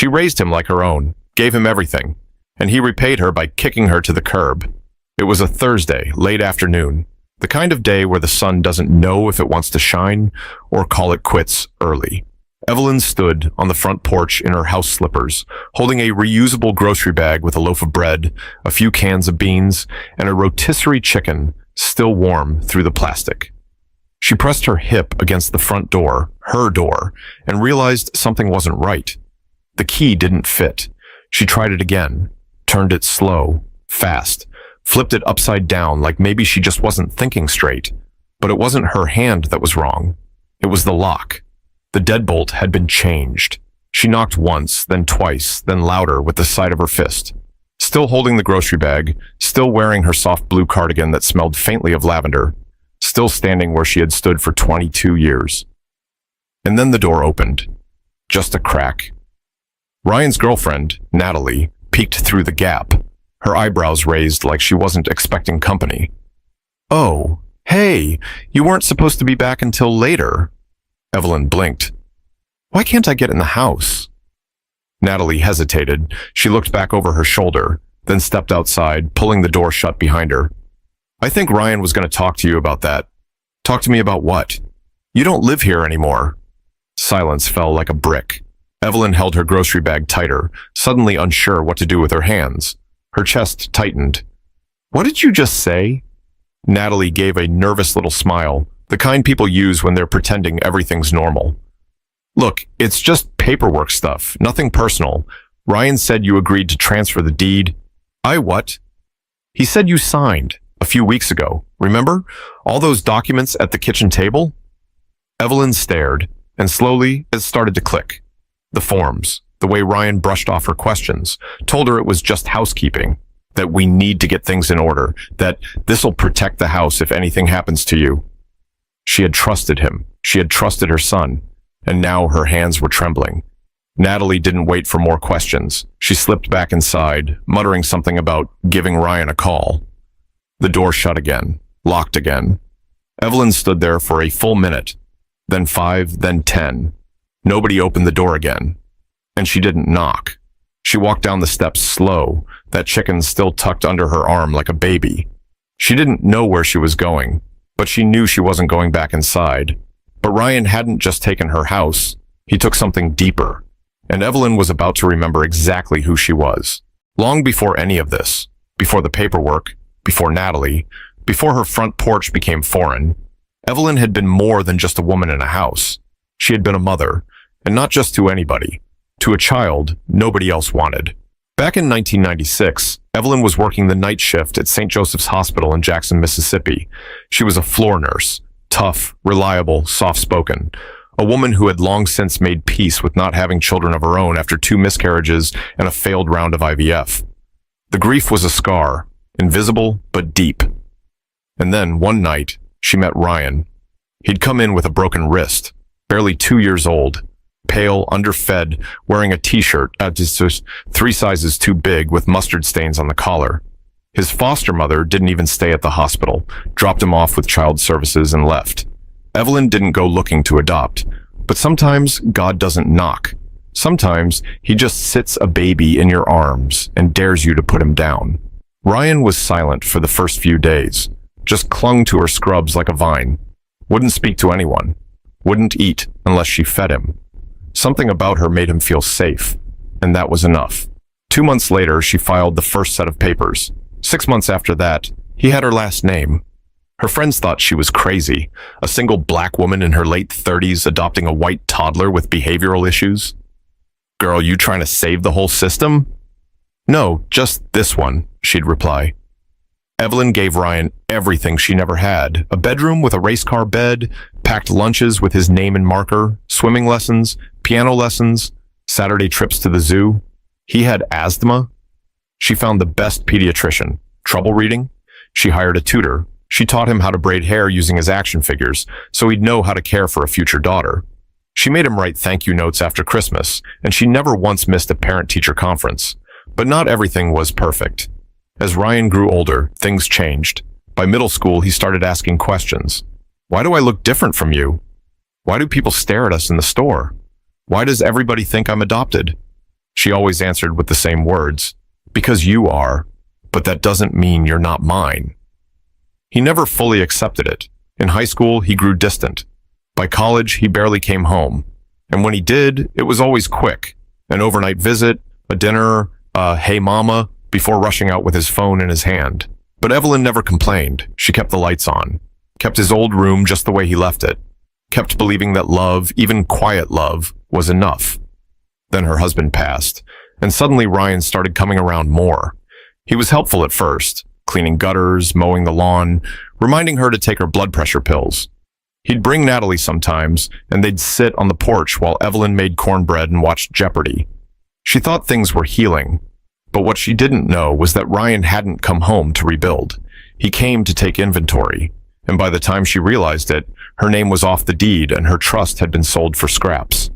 She raised him like her own, gave him everything, and he repaid her by kicking her to the curb. It was a Thursday, late afternoon, the kind of day where the sun doesn't know if it wants to shine or call it quits early. Evelyn stood on the front porch in her house slippers, holding a reusable grocery bag with a loaf of bread, a few cans of beans, and a rotisserie chicken still warm through the plastic. She pressed her hip against the front door, her door, and realized something wasn't right. The key didn't fit. She tried it again, turned it slow, fast, flipped it upside down like maybe she just wasn't thinking straight. But it wasn't her hand that was wrong. It was the lock. The deadbolt had been changed. She knocked once, then twice, then louder with the side of her fist. Still holding the grocery bag, still wearing her soft blue cardigan that smelled faintly of lavender, still standing where she had stood for 22 years. And then the door opened. Just a crack. Ryan's girlfriend, Natalie, peeked through the gap, her eyebrows raised like she wasn't expecting company. "Oh, hey, you weren't supposed to be back until later." Evelyn blinked. "Why can't I get in the house?" Natalie hesitated. She looked back over her shoulder, then stepped outside, pulling the door shut behind her. "I think Ryan was going to talk to you about that." "Talk to me about what?" "You don't live here anymore." Silence fell like a brick. Evelyn held her grocery bag tighter, suddenly unsure what to do with her hands. Her chest tightened. "What did you just say?" Natalie gave a nervous little smile, the kind people use when they're pretending everything's normal. "Look, it's just paperwork stuff, nothing personal. Ryan said you agreed to transfer the deed." "I what?" "He said you signed a few weeks ago. Remember? All those documents at the kitchen table?" Evelyn stared, and slowly it started to click. The forms, the way Ryan brushed off her questions, told her it was just housekeeping, that we need to get things in order, that this'll protect the house if anything happens to you. She had trusted him. She had trusted her son. And now her hands were trembling. Natalie didn't wait for more questions. She slipped back inside, muttering something about giving Ryan a call. The door shut again, locked again. Evelyn stood there for a full minute, then 5, then 10. Nobody opened the door again. And she didn't knock. She walked down the steps slow, that chicken still tucked under her arm like a baby. She didn't know where she was going, but she knew she wasn't going back inside. But Ryan hadn't just taken her house. He took something deeper. And Evelyn was about to remember exactly who she was. Long before any of this, before the paperwork, before Natalie, before her front porch became foreign, Evelyn had been more than just a woman in a house. She had been a mother, and not just to anybody, to a child nobody else wanted. Back in 1996, Evelyn was working the night shift at St. Joseph's Hospital in Jackson, Mississippi. She was a floor nurse, tough, reliable, soft-spoken, a woman who had long since made peace with not having children of her own after 2 miscarriages and a failed round of IVF. The grief was a scar, invisible but deep. And then, one night, she met Ryan. He'd come in with a broken wrist, barely 2 years old, pale, underfed, wearing a t-shirt just 3 sizes too big with mustard stains on the collar. His foster mother didn't even stay at the hospital, dropped him off with child services and left. Evelyn didn't go looking to adopt, but sometimes God doesn't knock. Sometimes he just sits a baby in your arms and dares you to put him down. Ryan was silent for the first few days, just clung to her scrubs like a vine, wouldn't speak to anyone, wouldn't eat unless she fed him. Something about her made him feel safe, and that was enough. 2 months later, she filed the first set of papers. 6 months after that, he had her last name. Her friends thought she was crazy, a single black woman in her late 30s adopting a white toddler with behavioral issues. "Girl, you trying to save the whole system?" "No, just this one," she'd reply. Evelyn gave Ryan everything she never had: a bedroom with a race car bed, packed lunches with his name and marker, swimming lessons, piano lessons, Saturday trips to the zoo. He had asthma. She found the best pediatrician. Trouble reading? She hired a tutor. She taught him how to braid hair using his action figures, so he'd know how to care for a future daughter. She made him write thank you notes after Christmas, and she never once missed a parent-teacher conference. But not everything was perfect. As Ryan grew older, things changed. By middle school, he started asking questions. "Why do I look different from you? Why do people stare at us in the store? Why does everybody think I'm adopted?" She always answered with the same words, "Because you are, but that doesn't mean you're not mine." He never fully accepted it. In high school, he grew distant. By college, he barely came home. And when he did, it was always quick. An overnight visit, a dinner, a "hey mama," before rushing out with his phone in his hand. But Evelyn never complained. She kept the lights on, kept his old room just the way he left it, kept believing that love, even quiet love, was enough. Then her husband passed, and suddenly Ryan started coming around more. He was helpful at first, cleaning gutters, mowing the lawn, reminding her to take her blood pressure pills. He'd bring Natalie sometimes, and they'd sit on the porch while Evelyn made cornbread and watched Jeopardy. She thought things were healing, but what she didn't know was that Ryan hadn't come home to rebuild. He came to take inventory, and by the time she realized it, her name was off the deed and her trust had been sold for scraps.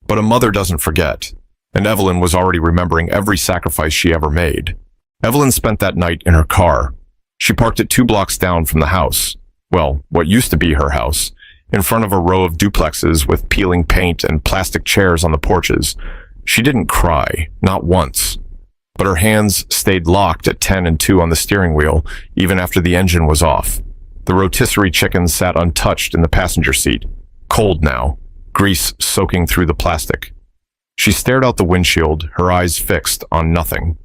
But a mother doesn't forget, and Evelyn was already remembering every sacrifice she ever made. Evelyn spent that night in her car. She parked it 2 blocks down from the house. Well, what used to be her house, in front of a row of duplexes with peeling paint and plastic chairs on the porches. She didn't cry, not once. But her hands stayed locked at 10 and 2 on the steering wheel, even after the engine was off. The rotisserie chicken sat untouched in the passenger seat, cold now, grease soaking through the plastic. She stared out the windshield, her eyes fixed on nothing.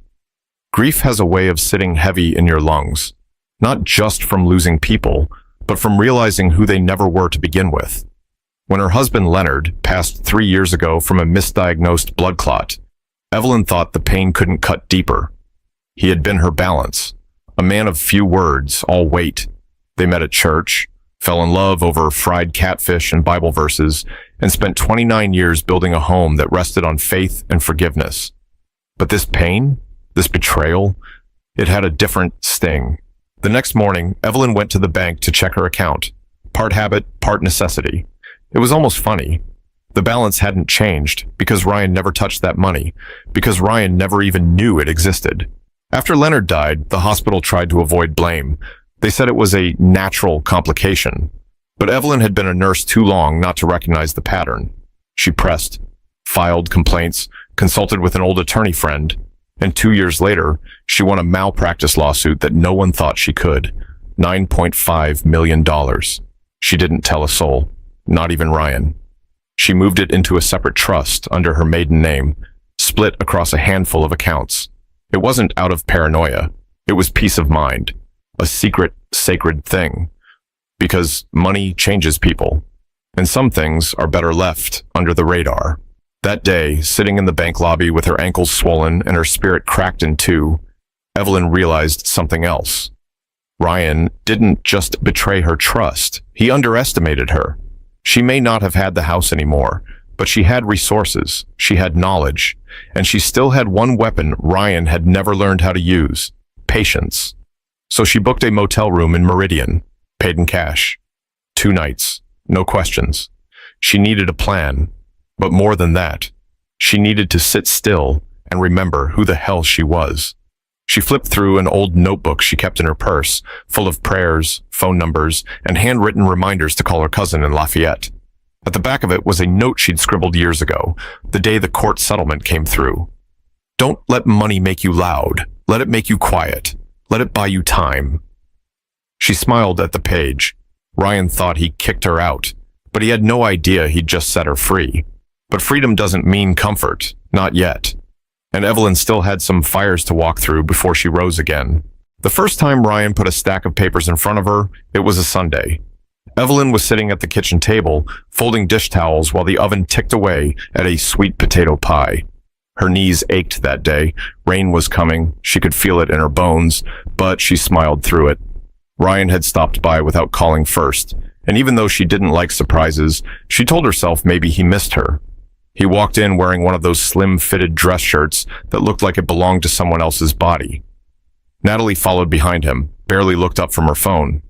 Grief has a way of sitting heavy in your lungs, not just from losing people, but from realizing who they never were to begin with. When her husband Leonard passed 3 years ago from a misdiagnosed blood clot, Evelyn thought the pain couldn't cut deeper. He had been her balance, a man of few words, all weight. They met at church, fell in love over fried catfish and Bible verses, and spent 29 years building a home that rested on faith and forgiveness. But this pain, this betrayal, it had a different sting. The next morning, Evelyn went to the bank to check her account. Part habit, part necessity. It was almost funny. The balance hadn't changed because Ryan never touched that money, because Ryan never even knew it existed. After Leonard died, the hospital tried to avoid blame. They said it was a natural complication. But Evelyn had been a nurse too long not to recognize the pattern. She pressed, filed complaints, consulted with an old attorney friend, and 2 years later, she won a malpractice lawsuit that no one thought she could. $9.5 million. She didn't tell a soul, not even Ryan. She moved it into a separate trust under her maiden name, split across a handful of accounts. It wasn't out of paranoia. It was peace of mind, a secret, sacred thing. Because money changes people, and some things are better left under the radar. That day, sitting in the bank lobby with her ankles swollen and her spirit cracked in two, Evelyn realized something else. Ryan didn't just betray her trust. He underestimated her. She may not have had the house anymore, but she had resources, she had knowledge, and she still had one weapon Ryan had never learned how to use: patience. So she booked a motel room in Meridian, paid in cash. 2 nights, no questions. She needed a plan, but more than that, she needed to sit still and remember who the hell she was. She flipped through an old notebook she kept in her purse, full of prayers, phone numbers, and handwritten reminders to call her cousin in Lafayette. At the back of it was a note she'd scribbled years ago, the day the court settlement came through. Don't let money make you loud. Let it make you quiet. Let it buy you time. She smiled at the page. Ryan thought he kicked her out, but he had no idea he'd just set her free. But freedom doesn't mean comfort, not yet. And Evelyn still had some fires to walk through before she rose again. The first time Ryan put a stack of papers in front of her, it was a Sunday. Evelyn was sitting at the kitchen table, folding dish towels while the oven ticked away at a sweet potato pie. Her knees ached that day. Rain was coming. She could feel it in her bones, but she smiled through it. Ryan had stopped by without calling first, and even though she didn't like surprises, she told herself maybe he missed her. He walked in wearing one of those slim-fitted dress shirts that looked like it belonged to someone else's body. Natalie followed behind him, barely looked up from her phone.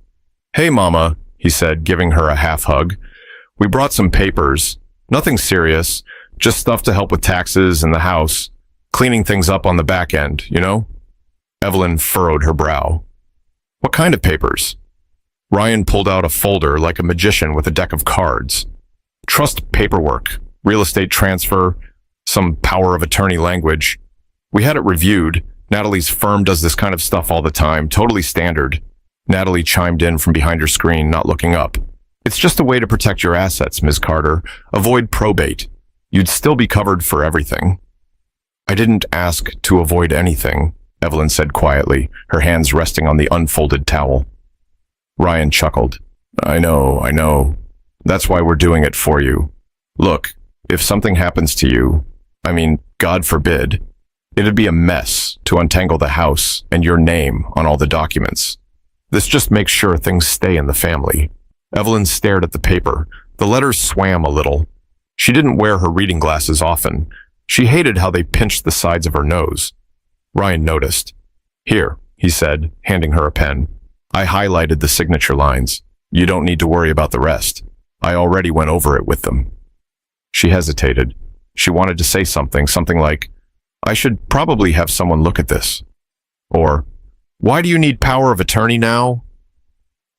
"Hey, Mama," he said, giving her a half hug. "We brought some papers. Nothing serious, just stuff to help with taxes and the house. Cleaning things up on the back end, you know?" Evelyn furrowed her brow. "What kind of papers?" Ryan pulled out a folder like a magician with a deck of cards. "Trust paperwork, real estate transfer, Some power of attorney language. We had it reviewed. Natalie's firm does this kind of stuff all the time, totally standard. Natalie chimed in from behind her screen, not looking up. It's just a way to protect your assets, Ms. Carter. Avoid probate. You'd still be covered for everything. I didn't ask to avoid anything, Evelyn said quietly, her hands resting on the unfolded towel. Ryan chuckled. I know. That's why we're doing it for you. Look, if something happens to you, God forbid, it'd be a mess to untangle the house and your name on all the documents. This just makes sure things stay in the family. Evelyn stared at the paper. The letters swam a little. She didn't wear her reading glasses often. She hated how they pinched the sides of her nose. Ryan noticed. Here, he said, handing her a pen. I highlighted the signature lines. You don't need to worry about the rest. I already went over it with them. She hesitated. She wanted to say something like, I should probably have someone look at this. Or, why do you need power of attorney now?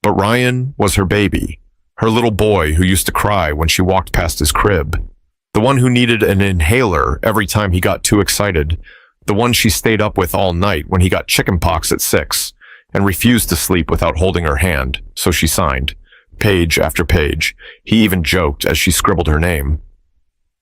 But Ryan was her baby, her little boy who used to cry when she walked past his crib, the one who needed an inhaler every time he got too excited, the one she stayed up with all night when he got chickenpox at 6 and refused to sleep without holding her hand, so she signed, page after page. He even joked as she scribbled her name.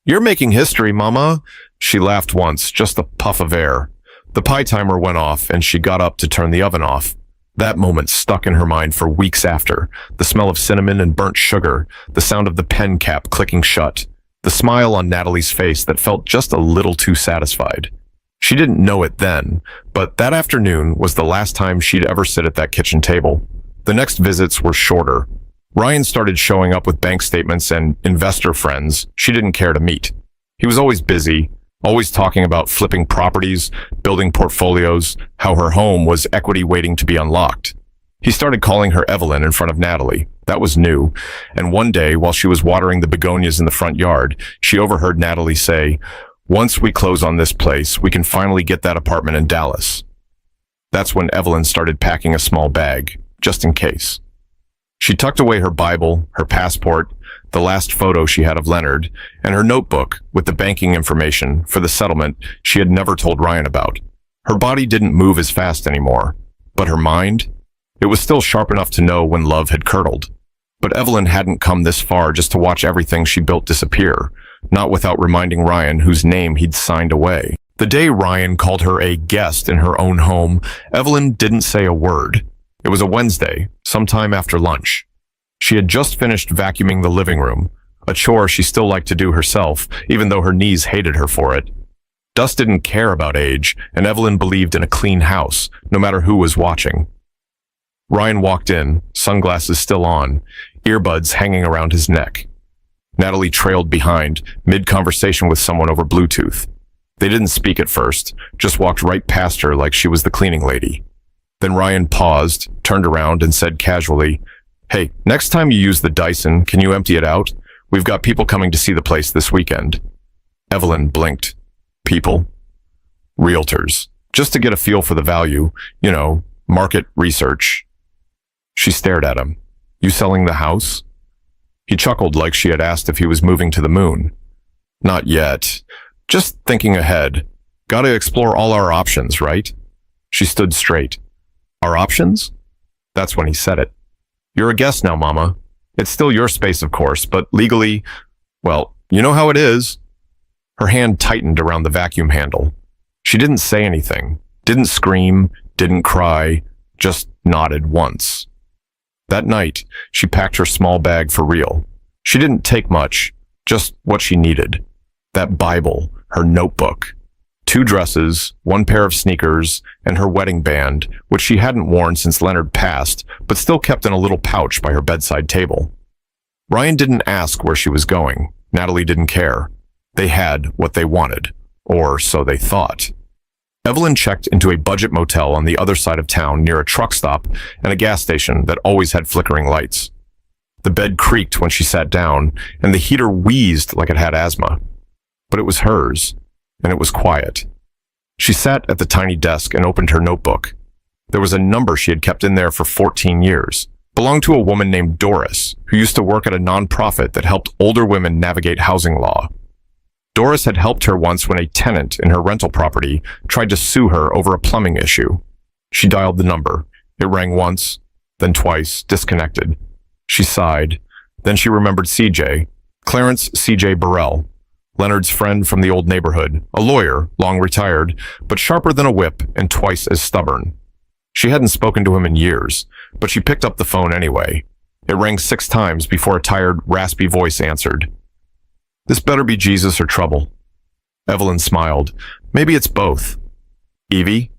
You're making history, Mama. She laughed once, just a puff of air. The pie timer went off and she got up to turn the oven off. That moment stuck in her mind for weeks after. The smell of cinnamon and burnt sugar, the sound of the pen cap clicking shut, the smile on Natalie's face that felt just a little too satisfied. She didn't know it then, but that afternoon was the last time she'd ever sit at that kitchen table. The next visits were shorter. Ryan started showing up with bank statements and investor friends she didn't care to meet. He was always busy, always talking about flipping properties, building portfolios, how her home was equity waiting to be unlocked. He started calling her Evelyn in front of Natalie. That was new. And one day, while she was watering the begonias in the front yard, she overheard Natalie say, once we close on this place, we can finally get that apartment in Dallas. That's when Evelyn started packing a small bag, just in case. She tucked away her Bible, her passport, the last photo she had of Leonard, and her notebook with the banking information for the settlement she had never told Ryan about. Her body didn't move as fast anymore, but her mind? It was still sharp enough to know when love had curdled. But Evelyn hadn't come this far just to watch everything she built disappear, not without reminding Ryan whose name he'd signed away. The day Ryan called her a guest in her own home, Evelyn didn't say a word. It was a Wednesday, sometime after lunch. She had just finished vacuuming the living room, a chore she still liked to do herself, even though her knees hated her for it. Dust didn't care about age, and Evelyn believed in a clean house, no matter who was watching. Ryan walked in, sunglasses still on, earbuds hanging around his neck. Natalie trailed behind, mid-conversation with someone over Bluetooth. They didn't speak at first, just walked right past her like she was the cleaning lady. Then Ryan paused, turned around, and said casually, Hey, next time you use the Dyson, can you empty it out? We've got people coming to see the place this weekend. Evelyn blinked. People? Realtors. Just to get a feel for the value, market research. She stared at him. You selling the house? He chuckled like she had asked if he was moving to the moon. Not yet. Just thinking ahead. Gotta explore all our options, right? She stood straight. Our options? That's when he said it. You're a guest now, Mama. It's still your space, of course, but legally, well, you know how it is. Her hand tightened around the vacuum handle. She didn't say anything, didn't scream, didn't cry, just nodded once. That night, she packed her small bag for real. She didn't take much, just what she needed. That Bible, her notebook, 2 dresses, 1 pair of sneakers, and her wedding band, which she hadn't worn since Leonard passed, but still kept in a little pouch by her bedside table. Ryan didn't ask where she was going. Natalie didn't care. They had what they wanted, or so they thought. Evelyn checked into a budget motel on the other side of town near a truck stop and a gas station that always had flickering lights. The bed creaked when she sat down, and the heater wheezed like it had asthma. But it was hers, and it was quiet. She sat at the tiny desk and opened her notebook. There was a number she had kept in there for 14 years. Belonged to a woman named Doris, who used to work at a nonprofit that helped older women navigate housing law. Doris had helped her once when a tenant in her rental property tried to sue her over a plumbing issue. She dialed the number. It rang once, then twice, disconnected. She sighed. Then she remembered CJ, Clarence C.J. Burrell, Leonard's friend from the old neighborhood, a lawyer, long retired, but sharper than a whip and twice as stubborn. She hadn't spoken to him in years, but she picked up the phone anyway. It rang 6 times before a tired, raspy voice answered. "This better be Jesus or trouble." Evelyn smiled. "Maybe it's both." "Evie?"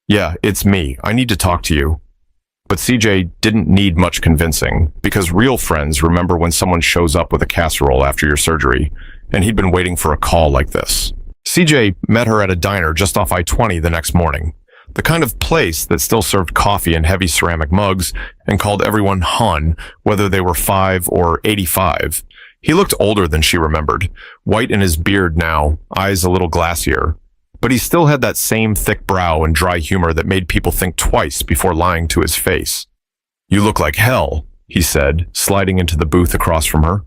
"Yeah, it's me. I need to talk to you." But CJ didn't need much convincing, because real friends remember when someone shows up with a casserole after your surgery, and he'd been waiting for a call like this. CJ met her at a diner just off I-20 the next morning, the kind of place that still served coffee in heavy ceramic mugs and called everyone Hun, whether they were 5 or 85. He looked older than she remembered, white in his beard now, eyes a little glassier. But he still had that same thick brow and dry humor that made people think twice before lying to his face. "You look like hell," he said, sliding into the booth across from her.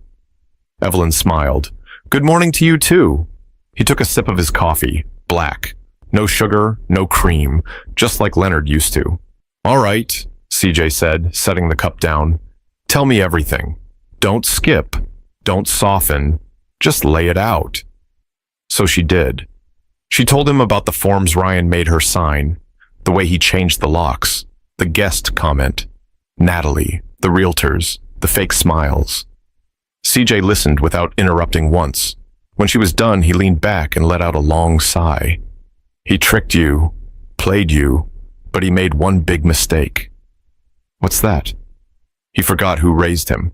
Evelyn smiled. "Good morning to you too." He took a sip of his coffee, black. No sugar, no cream, just like Leonard used to. "All right," CJ said, setting the cup down. "Tell me everything. Don't skip. Don't soften. Just lay it out." So she did. She told him about the forms Ryan made her sign, the way he changed the locks, the guest comment, Natalie, the realtors, the fake smiles. CJ listened without interrupting once. When she was done, he leaned back and let out a long sigh. He tricked you, played you, but he made one big mistake. What's that? He forgot who raised him.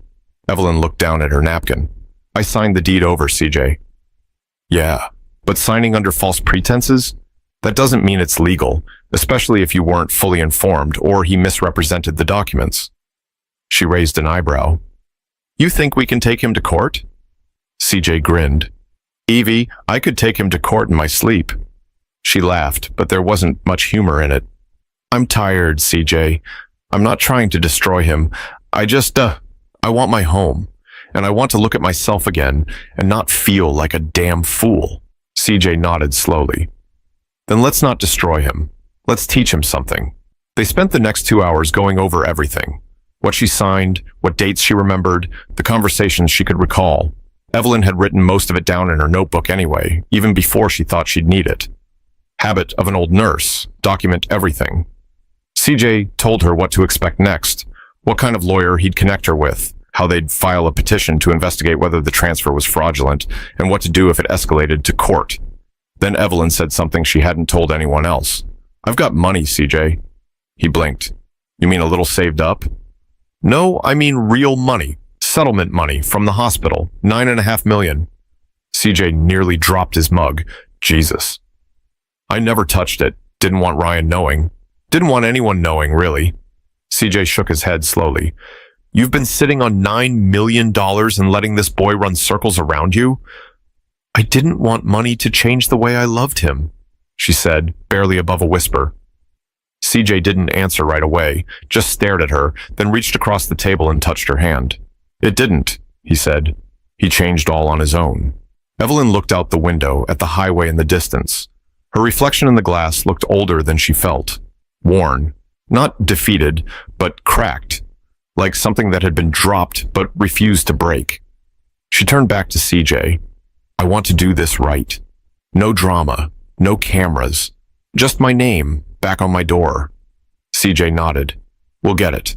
Evelyn looked down at her napkin. "I signed the deed over, CJ. "Yeah. But signing under false pretenses? That doesn't mean it's legal, especially if you weren't fully informed or he misrepresented the documents." She raised an eyebrow. "You think we can take him to court?" CJ grinned. "Evie, I could take him to court in my sleep." She laughed, but there wasn't much humor in it. "I'm tired, CJ. I'm not trying to destroy him. I want my home, and I want to look at myself again and not feel like a damn fool." CJ nodded slowly. "Then let's not destroy him. Let's teach him something." They spent the next 2 hours going over everything. What she signed, what dates she remembered, the conversations she could recall. Evelyn had written most of it down in her notebook anyway, even before she thought she'd need it. Habit of an old nurse, document everything. CJ told her what to expect next, what kind of lawyer he'd connect her with, how they'd file a petition to investigate whether the transfer was fraudulent, and what to do if it escalated to court. Then Evelyn said something she hadn't told anyone else. "I've got money, CJ." He blinked. "You mean a little saved up?" "No, I mean real money. Settlement money from the hospital. $9.5 million. CJ nearly dropped his mug. Jesus. "I never touched it. Didn't want Ryan knowing. Didn't want anyone knowing, really." CJ shook his head slowly. "You've been sitting on $9 million and letting this boy run circles around you?" "I didn't want money to change the way I loved him," she said, barely above a whisper. CJ didn't answer right away, just stared at her, then reached across the table and touched her hand. "It didn't," he said. "He changed all on his own." Evelyn looked out the window at the highway in the distance. Her reflection in the glass looked older than she felt. Worn. Not defeated, but cracked. Like something that had been dropped but refused to break. She turned back to CJ. "I want to do this right. No drama, no cameras. Just my name, back on my door." CJ nodded. "We'll get it."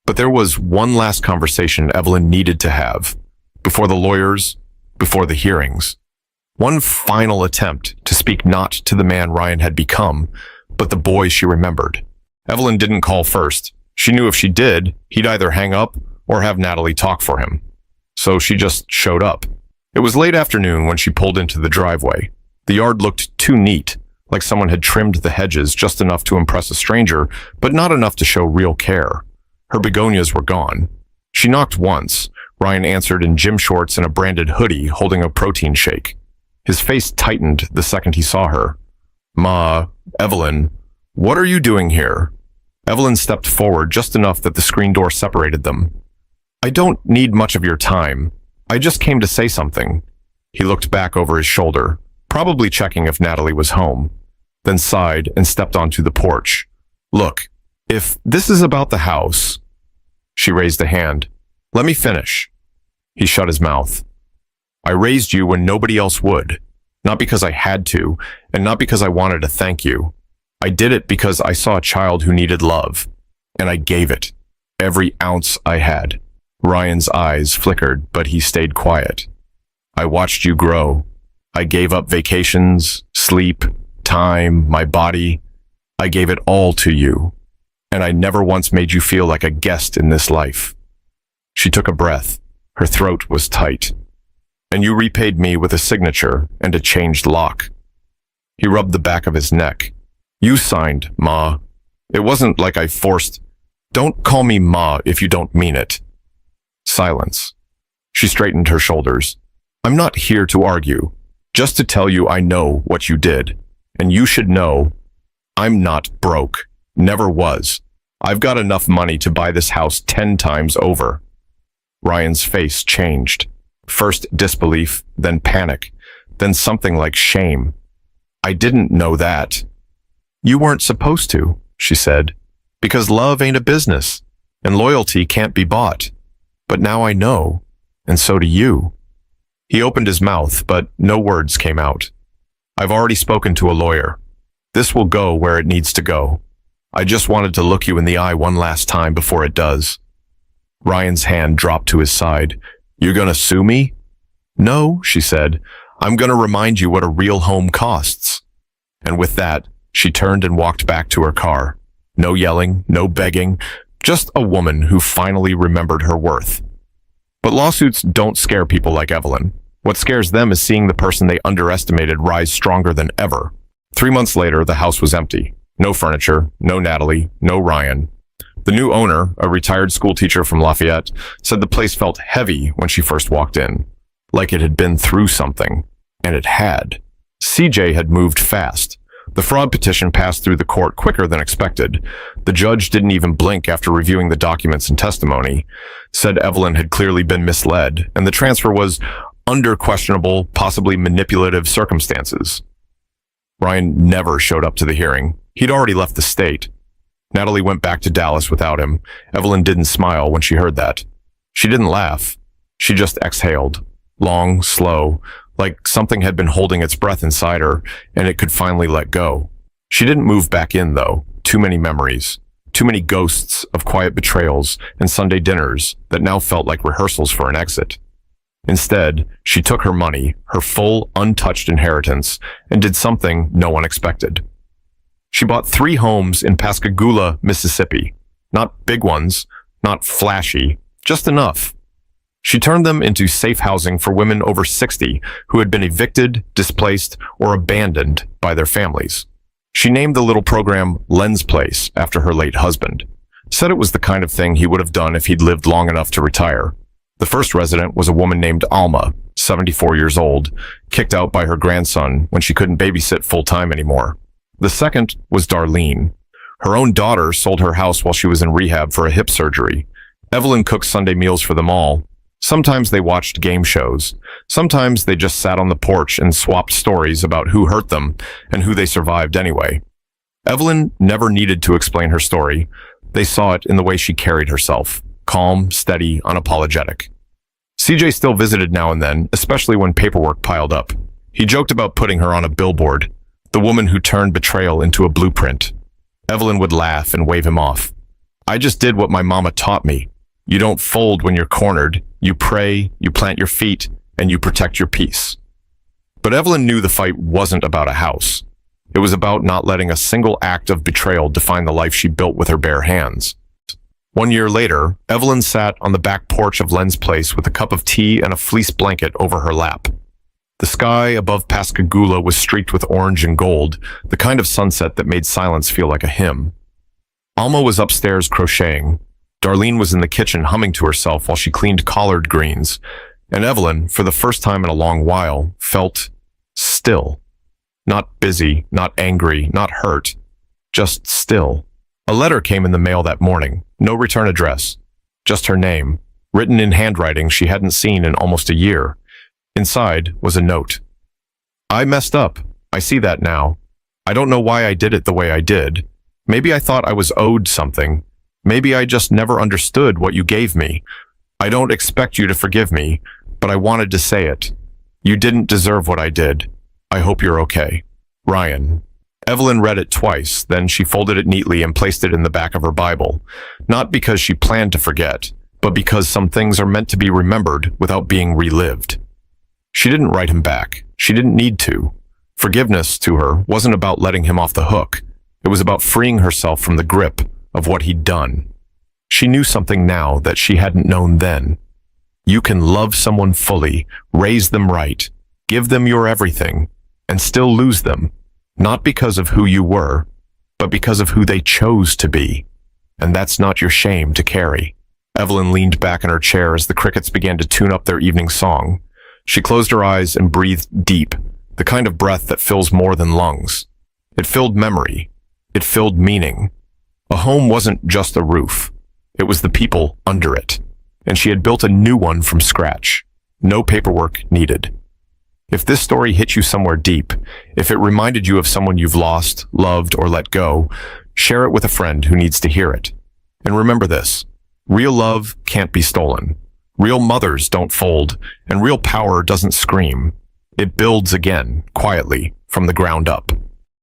But there was one last conversation Evelyn needed to have. Before the lawyers, before the hearings. One final attempt to speak not to the man Ryan had become, but the boy she remembered. Evelyn didn't call first. She knew if she did, he'd either hang up or have Natalie talk for him. So she just showed up. It was late afternoon when she pulled into the driveway. The yard looked too neat, like someone had trimmed the hedges just enough to impress a stranger, but not enough to show real care. Her begonias were gone. She knocked once. Ryan answered in gym shorts and a branded hoodie, holding a protein shake. His face tightened the second he saw her. "Ma, Evelyn, what are you doing here?" Evelyn stepped forward just enough that the screen door separated them. "I don't need much of your time. I just came to say something." He looked back over his shoulder, probably checking if Natalie was home, then sighed and stepped onto the porch. Look, if this is about the house... She raised a hand. Let me finish. He shut his mouth. I raised you when nobody else would. Not because I had to, and not because I wanted to thank you. I did it because I saw a child who needed love, and I gave it. Every ounce I had. Ryan's eyes flickered, but he stayed quiet. I watched you grow. I gave up vacations, sleep, time, my body. I gave it all to you. And I never once made you feel like a guest in this life. She took a breath. Her throat was tight. And you repaid me with a signature and a changed lock. He rubbed the back of his neck. You signed, Ma. It wasn't like I forced... Don't call me Ma if you don't mean it. Silence. She straightened her shoulders. I'm not here to argue, just to tell you I know what you did. And you should know I'm not broke. Never was. I've got enough money to buy this house 10 times over. Ryan's face changed. First disbelief, then panic, then something like shame. I didn't know that. You weren't supposed to, she said, because love ain't a business, and loyalty can't be bought. But now I know, and so do you. He opened his mouth, but no words came out. I've already spoken to a lawyer. This will go where it needs to go. I just wanted to look you in the eye one last time before it does. Ryan's hand dropped to his side. You're gonna sue me? No, she said. I'm gonna remind you what a real home costs. And with that, she turned and walked back to her car. No yelling, no begging, just a woman who finally remembered her worth. But lawsuits don't scare people like Evelyn. What scares them is seeing the person they underestimated rise stronger than ever. 3 months later, the house was empty. No furniture, no Natalie, no Ryan. The new owner, a retired school teacher from Lafayette, said the place felt heavy when she first walked in, like it had been through something. And it had. CJ had moved fast. The fraud petition passed through the court quicker than expected. The judge didn't even blink after reviewing the documents and testimony, said Evelyn had clearly been misled, and the transfer was under questionable, possibly manipulative circumstances. Ryan never showed up to the hearing. He'd already left the state. Natalie went back to Dallas without him. Evelyn didn't smile when she heard that. She didn't laugh. She just exhaled. Long, slow, like something had been holding its breath inside her, and it could finally let go. She didn't move back in, though. Too many memories. Too many ghosts of quiet betrayals and Sunday dinners that now felt like rehearsals for an exit. Instead, she took her money, her full, untouched inheritance, and did something no one expected. She bought 3 homes in Pascagoula, Mississippi. Not big ones, not flashy, just enough. She turned them into safe housing for women over 60 who had been evicted, displaced, or abandoned by their families. She named the little program Len's Place after her late husband. Said it was the kind of thing he would have done if he'd lived long enough to retire. The first resident was a woman named Alma, 74 years old, kicked out by her grandson when she couldn't babysit full-time anymore. The second was Darlene. Her own daughter sold her house while she was in rehab for a hip surgery. Evelyn cooked Sunday meals for them all. Sometimes they watched game shows. Sometimes they just sat on the porch and swapped stories about who hurt them and who they survived anyway. Evelyn never needed to explain her story. They saw it in the way she carried herself. Calm, steady, unapologetic. CJ still visited now and then, especially when paperwork piled up. He joked about putting her on a billboard, the woman who turned betrayal into a blueprint. Evelyn would laugh and wave him off. I just did what my mama taught me. You don't fold when you're cornered. You pray, you plant your feet, and you protect your peace. But Evelyn knew the fight wasn't about a house. It was about not letting a single act of betrayal define the life she built with her bare hands. 1 year later, Evelyn sat on the back porch of Len's Place with a cup of tea and a fleece blanket over her lap. The sky above Pascagoula was streaked with orange and gold, the kind of sunset that made silence feel like a hymn. Alma was upstairs crocheting. Darlene was in the kitchen humming to herself while she cleaned collard greens, and Evelyn, for the first time in a long while, felt still. Not busy, not angry, not hurt, just still. A letter came in the mail that morning, no return address, just her name, written in handwriting she hadn't seen in almost a year. Inside was a note. I messed up. I see that now. I don't know why I did it the way I did. Maybe I thought I was owed something. Maybe I just never understood what you gave me. I don't expect you to forgive me, but I wanted to say it. You didn't deserve what I did. I hope you're okay. Ryan. Evelyn read it twice, then she folded it neatly and placed it in the back of her Bible, not because she planned to forget, but because some things are meant to be remembered without being relived. She didn't write him back. She didn't need to. Forgiveness to her wasn't about letting him off the hook. It was about freeing herself from the grip of what he'd done. She knew something now that she hadn't known then. You can love someone fully, raise them right, give them your everything, and still lose them, not because of who you were, but because of who they chose to be. And that's not your shame to carry. Evelyn leaned back in her chair as the crickets began to tune up their evening song. She closed her eyes and breathed deep, the kind of breath that fills more than lungs. It filled memory. It filled meaning. A home wasn't just a roof. It was the people under it. And she had built a new one from scratch. No paperwork needed. If this story hit you somewhere deep, if it reminded you of someone you've lost, loved, or let go, share it with a friend who needs to hear it. And remember this, real love can't be stolen. Real mothers don't fold, and real power doesn't scream. It builds again, quietly, from the ground up.